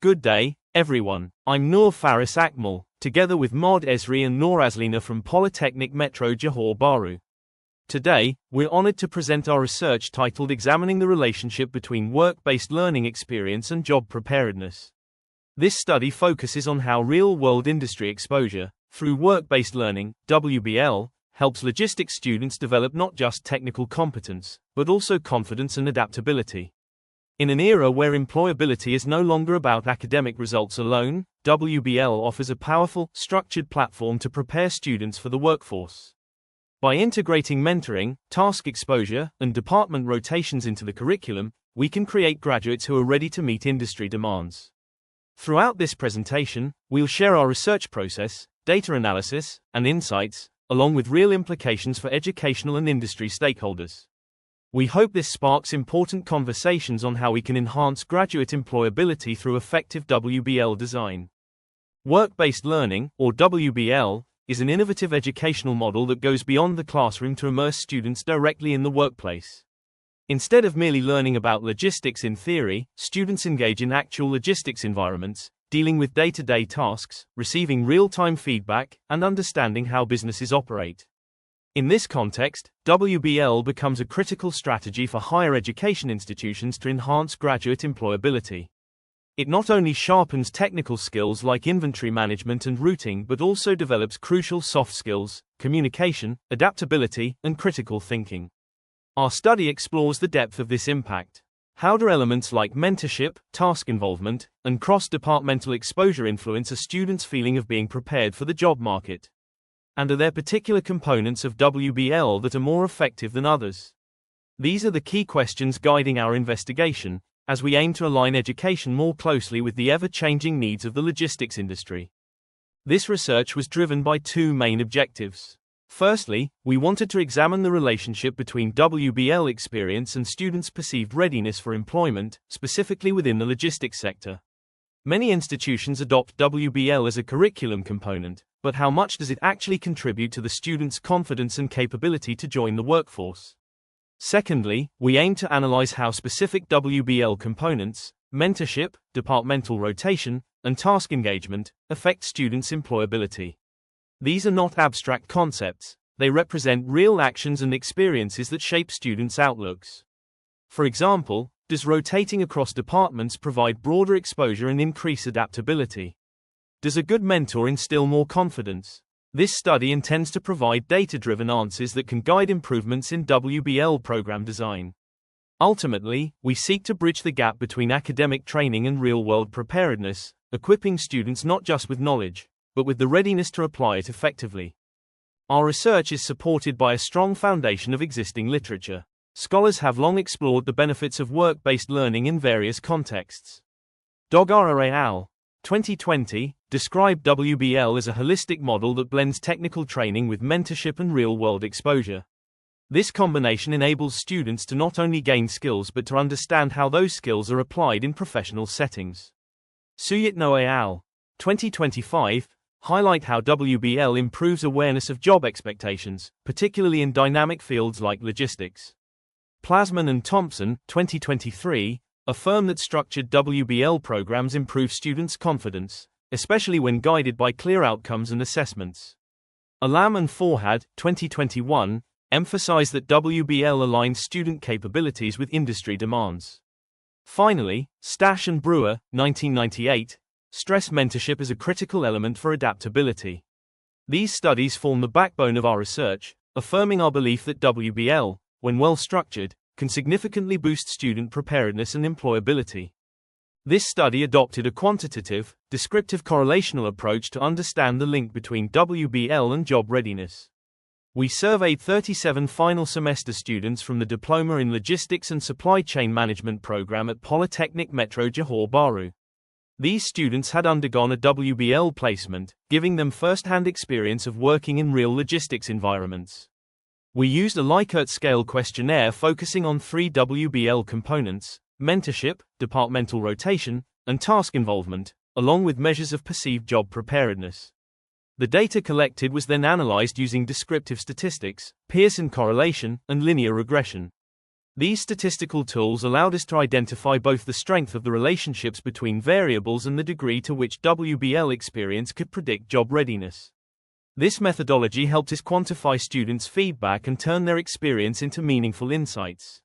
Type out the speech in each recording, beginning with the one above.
Good day, everyone. I'm Noor Faris Akmal, together with Maud Esri and Noor Aslina from Polytechnic Metro Johor Bahru. Today, we're honored to present our research titled Examining the Relationship Between Work-Based Learning Experience and Job Preparedness. This study focuses on how real-world industry exposure, through work-based learning, WBL, helps logistics students develop not just technical competence, but also confidence and adaptability. In an era where employability is no longer about academic results alone, WBL offers a powerful, structured platform to prepare students for the workforce. By integrating mentoring, task exposure, and department rotations into the curriculum, we can create graduates who are ready to meet industry demands. Throughout this presentation, we'll share our research process, data analysis, and insights, along with real implications for educational and industry stakeholders. We hope this sparks important conversations on how we can enhance graduate employability through effective WBL design. Work-based learning, or WBL, is an innovative educational model that goes beyond the classroom to immerse students directly in the workplace. Instead of merely learning about logistics in theory, students engage in actual logistics environments, dealing with day-to-day tasks, receiving real-time feedback, and understanding how businesses operate. In this context, WBL becomes a critical strategy for higher education institutions to enhance graduate employability. It not only sharpens technical skills like inventory management and routing but also develops crucial soft skills, communication, adaptability, and critical thinking. Our study explores the depth of this impact. How do elements like mentorship, task involvement, and cross-departmental exposure influence a student's feeling of being prepared for the job market? And are there particular components of WBL that are more effective than others? These are the key questions guiding our investigation, as we aim to align education more closely with the ever-changing needs of the logistics industry. This research was driven by two main objectives. Firstly, we wanted to examine the relationship between WBL experience and students' perceived readiness for employment, specifically within the logistics sector. Many institutions adopt WBL as a curriculum component, but how much does it actually contribute to the student's confidence and capability to join the workforce? Secondly, we aim to analyze how specific WBL components, mentorship, departmental rotation, and task engagement, affect students' employability. These are not abstract concepts, they represent real actions and experiences that shape students' outlooks. For example, does rotating across departments provide broader exposure and increase adaptability? Does a good mentor instill more confidence? This study intends to provide data-driven answers that can guide improvements in WBL program design. Ultimately, we seek to bridge the gap between academic training and real-world preparedness, equipping students not just with knowledge, but with the readiness to apply it effectively. Our research is supported by a strong foundation of existing literature. Scholars have long explored the benefits of work-based learning in various contexts. Dogara et al. 2020 described WBL as a holistic model that blends technical training with mentorship and real-world exposure. This combination enables students to not only gain skills but to understand how those skills are applied in professional settings. Suyitno et al. 2025 highlight how WBL improves awareness of job expectations, particularly in dynamic fields like logistics. Plasman and Thompson, 2023, affirm that structured WBL programs improve students' confidence, especially when guided by clear outcomes and assessments. Alam and Forhad, 2021, emphasize that WBL aligns student capabilities with industry demands. Finally, Stash and Brewer, 1998, stress mentorship as a critical element for adaptability. These studies form the backbone of our research, affirming our belief that WBL, when well structured, can significantly boost student preparedness and employability. This study adopted a quantitative, descriptive correlational approach to understand the link between WBL and job readiness. We surveyed 37 final semester students from the Diploma in Logistics and Supply Chain Management program at Polytechnic Metro Johor Bahru. These students had undergone a WBL placement, giving them first-hand experience of working in real logistics environments. We used a Likert scale questionnaire focusing on 3 WBL components: mentorship, departmental rotation, and task involvement, along with measures of perceived job preparedness. The data collected was then analyzed using descriptive statistics, Pearson correlation, and linear regression. These statistical tools allowed us to identify both the strength of the relationships between variables and the degree to which WBL experience could predict job readiness. This methodology helped us quantify students' feedback and turn their experience into meaningful insights.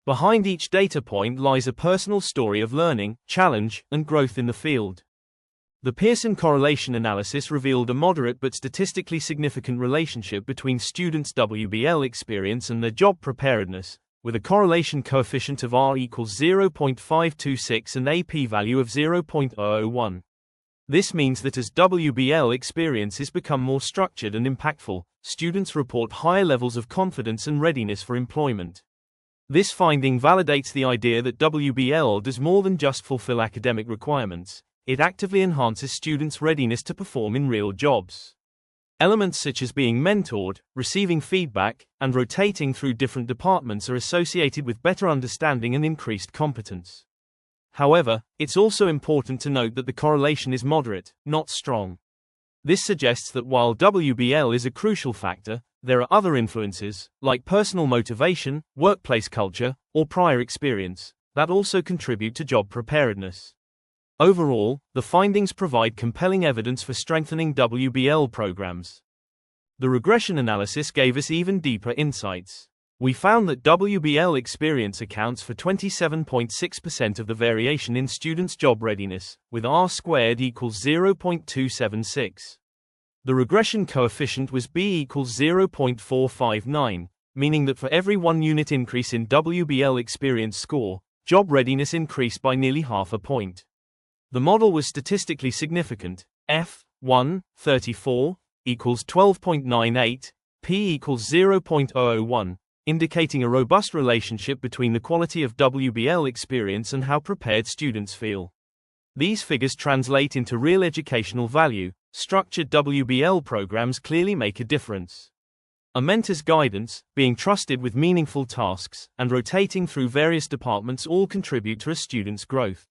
Behind each data point lies a personal story of learning, challenge, and growth in the field. The Pearson correlation analysis revealed a moderate but statistically significant relationship between students' WBL experience and their job preparedness, with a correlation coefficient of R equals 0.526 and a p-value of 0.001. This means that as WBL experiences become more structured and impactful, students report higher levels of confidence and readiness for employment. This finding validates the idea that WBL does more than just fulfill academic requirements. It actively enhances students' readiness to perform in real jobs. Elements such as being mentored, receiving feedback, and rotating through different departments are associated with better understanding and increased competence. However, it's also important to note that the correlation is moderate, not strong. This suggests that while WBL is a crucial factor, there are other influences, like personal motivation, workplace culture, or prior experience, that also contribute to job preparedness. Overall, the findings provide compelling evidence for strengthening WBL programs. The regression analysis gave us even deeper insights. We found that WBL experience accounts for 27.6% of the variation in students' job readiness, with R squared equals 0.276. The regression coefficient was B equals 0.459, meaning that for every 1 unit increase in WBL experience score, job readiness increased by nearly half a point. The model was statistically significant. F(1) 34 equals 12.98, P equals 0.001, indicating a robust relationship between the quality of WBL experience and how prepared students feel. These figures translate into real educational value. Structured WBL programs clearly make a difference. A mentor's guidance, being trusted with meaningful tasks, and rotating through various departments all contribute to a student's growth.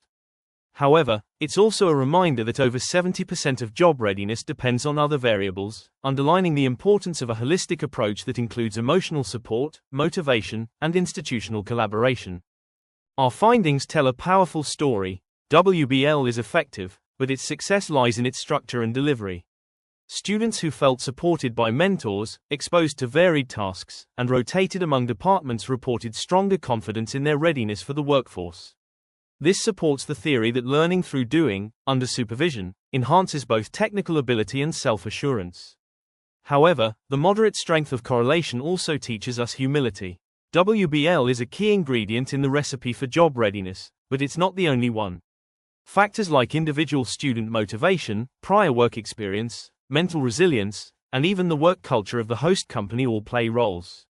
However, it's also a reminder that over 70% of job readiness depends on other variables, underlining the importance of a holistic approach that includes emotional support, motivation, and institutional collaboration. Our findings tell a powerful story. WBL is effective, but its success lies in its structure and delivery. Students who felt supported by mentors, exposed to varied tasks, and rotated among departments reported stronger confidence in their readiness for the workforce. This supports the theory that learning through doing, under supervision, enhances both technical ability and self-assurance. However, the moderate strength of correlation also teaches us humility. WBL is a key ingredient in the recipe for job readiness, but it's not the only one. Factors like individual student motivation, prior work experience, mental resilience, and even the work culture of the host company all play roles.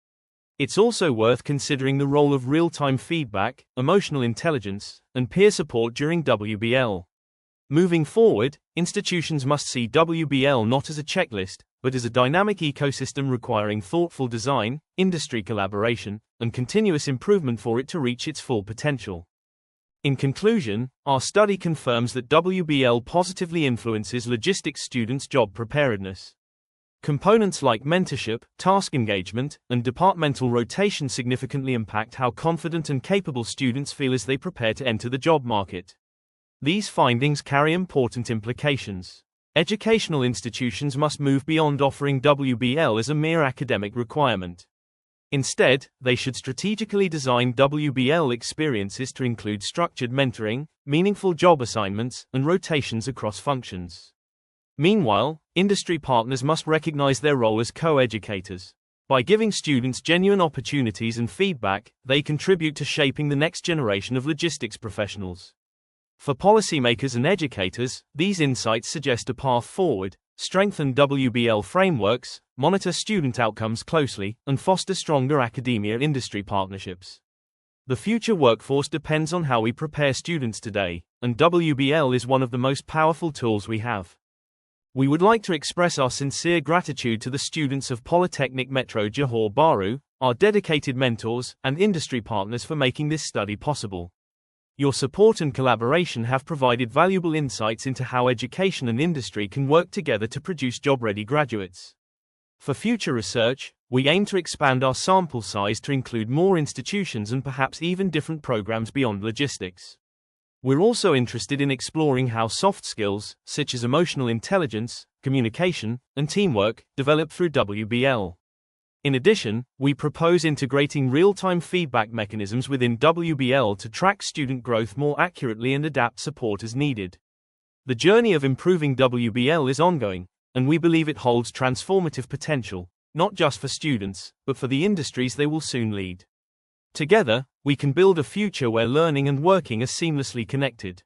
It's also worth considering the role of real-time feedback, emotional intelligence, and peer support during WBL. Moving forward, institutions must see WBL not as a checklist, but as a dynamic ecosystem requiring thoughtful design, industry collaboration, and continuous improvement for it to reach its full potential. In conclusion, our study confirms that WBL positively influences logistics students' job preparedness. Components like mentorship, task engagement, and departmental rotation significantly impact how confident and capable students feel as they prepare to enter the job market. These findings carry important implications. Educational institutions must move beyond offering WBL as a mere academic requirement. Instead, they should strategically design WBL experiences to include structured mentoring, meaningful job assignments, and rotations across functions. Meanwhile, industry partners must recognize their role as co-educators. By giving students genuine opportunities and feedback, they contribute to shaping the next generation of logistics professionals. For policymakers and educators, these insights suggest a path forward: strengthen WBL frameworks, monitor student outcomes closely, and foster stronger academia-industry partnerships. The future workforce depends on how we prepare students today, and WBL is one of the most powerful tools we have. We would like to express our sincere gratitude to the students of Polytechnic Metro Johor Bahru, our dedicated mentors, and industry partners for making this study possible. Your support and collaboration have provided valuable insights into how education and industry can work together to produce job-ready graduates. For future research, we aim to expand our sample size to include more institutions and perhaps even different programs beyond logistics. We're also interested in exploring how soft skills, such as emotional intelligence, communication, and teamwork, develop through WBL. In addition, we propose integrating real-time feedback mechanisms within WBL to track student growth more accurately and adapt support as needed. The journey of improving WBL is ongoing, and we believe it holds transformative potential, not just for students, but for the industries they will soon lead. Together, we can build a future where learning and working are seamlessly connected.